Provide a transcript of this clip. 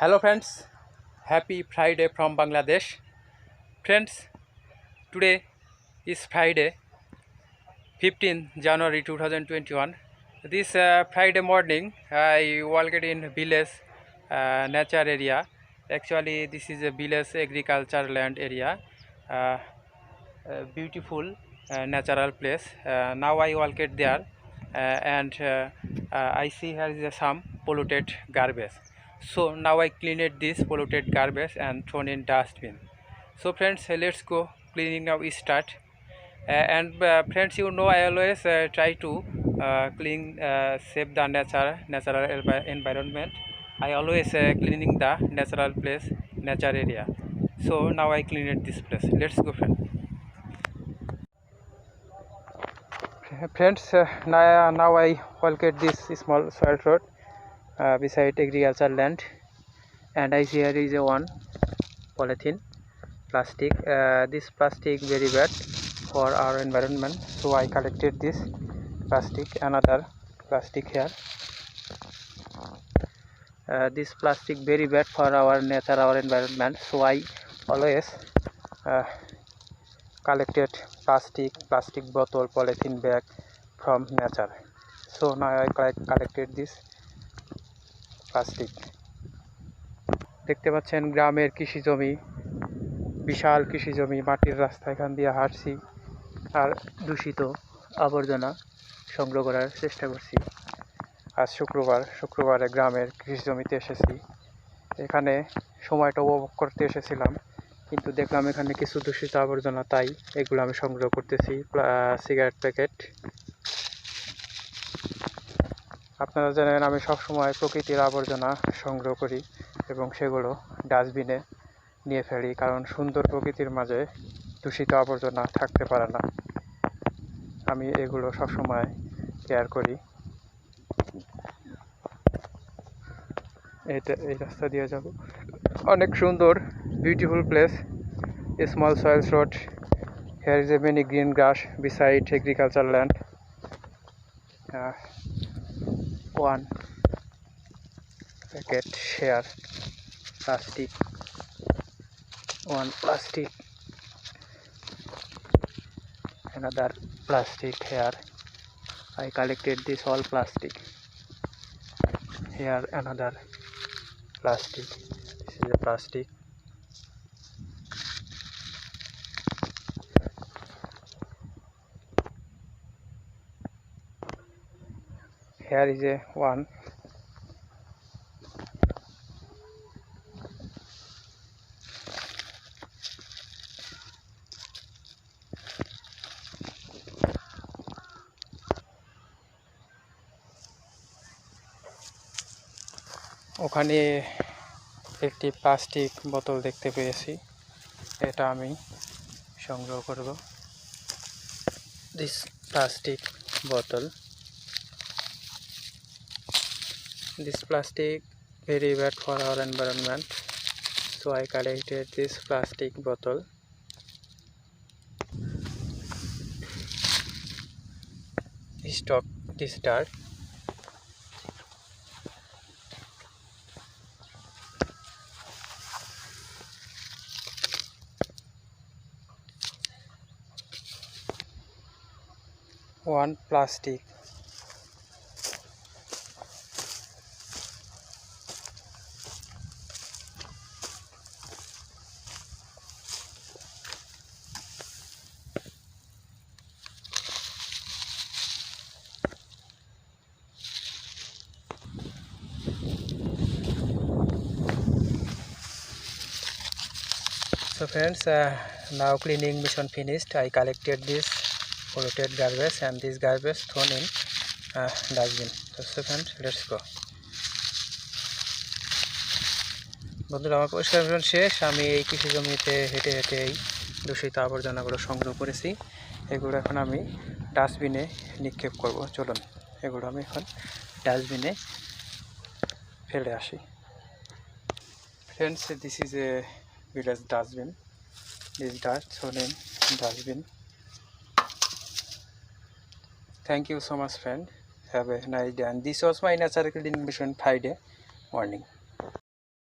Hello friends, happy Friday from Bangladesh. Friends, today is Friday, 15 January 2021. This Friday morning, I walked in village nature area. Actually, this is a village agriculture land area, beautiful natural place. Now I walked there, and I see here is some polluted garbage. So now I cleaned this polluted garbage and thrown in dustbin. So friends, let's go cleaning now start. And friends, I always try to clean, save the natural environment. I always cleaning the natural place, nature area. So now I cleaned this place. Let's go, friends. Friends, now I walk at this small soil road beside agriculture land, and I see here is a one polythene plastic. This plastic very bad for our environment, so I collected this plastic. Another plastic here. This plastic very bad for our nature, our environment, so I always uh, collected plastic bottle, polythene bag from nature. So now I collected this plastic. দেখতে পাচ্ছেন গ্রামের কৃষি জমি, বিশাল কৃষি জমি, মাটির রাস্তা, এখান দিয়ে হাঁটছি আর দূষিত আবর্জনা সংগ্রহ করার চেষ্টা করছি। আজ শুক্রবারে গ্রামের কৃষি জমিতে এসেছি। এখানে সময়টা উপভোগ করতে এসেছিলাম, কিন্তু দেখলাম এখানে কিছু দূষিত আবর্জনা, তাই এগুলো আমি সংগ্রহ করতেছি। Cigarette packet. আপনারা জানেন আমি সবসময় প্রকৃতির আবর্জনা সংগ্রহ করি এবং সেগুলো ডাস্টবিনে নিয়ে ফেলি, কারণ সুন্দর প্রকৃতির মাঝে দূষিত আবর্জনা থাকতে পারে না। আমি এগুলো সবসময় কেয়ার করি। এই রাস্তা দিয়ে যাব, অনেক সুন্দর, beautiful place, small soil's road. Here is a many green grass beside agriculture land. One packet here, plastic, one plastic, another plastic here. I collected this all plastic. Here another plastic. This is a plastic. Here is a one. ওখানে একটি plastic বোতল দেখতে পেয়েছি, এটা আমি সংগ্রহ করব। This plastic বোতল, this plastic very bad for our environment, so I collected this plastic bottle. Stop this dirt. One plastic. So friends, now cleaning mission finished. I collected this polluted garbage and this garbage thrown in dustbin. So friends, let's go. বন্ধুরা, আমার পরিষ্কার অভিযান শেষ। আমি এই কৃষি জমিতে হেঁটে হেঁটে এই দূষিত আবর্জনাগুলো সংগ্রহ করেছি। এগুলো এখন আমি ডাস্টবিনে নিক্ষেপ করব। চলুন এগুলো আমি এখন ডাস্টবিনে ফেলে আসি। Friends, this is a village dustbin. This dirt thrown in dustbin. Thank you so much, friend. Have a nice day. And this was my natural cleaning mission Friday morning.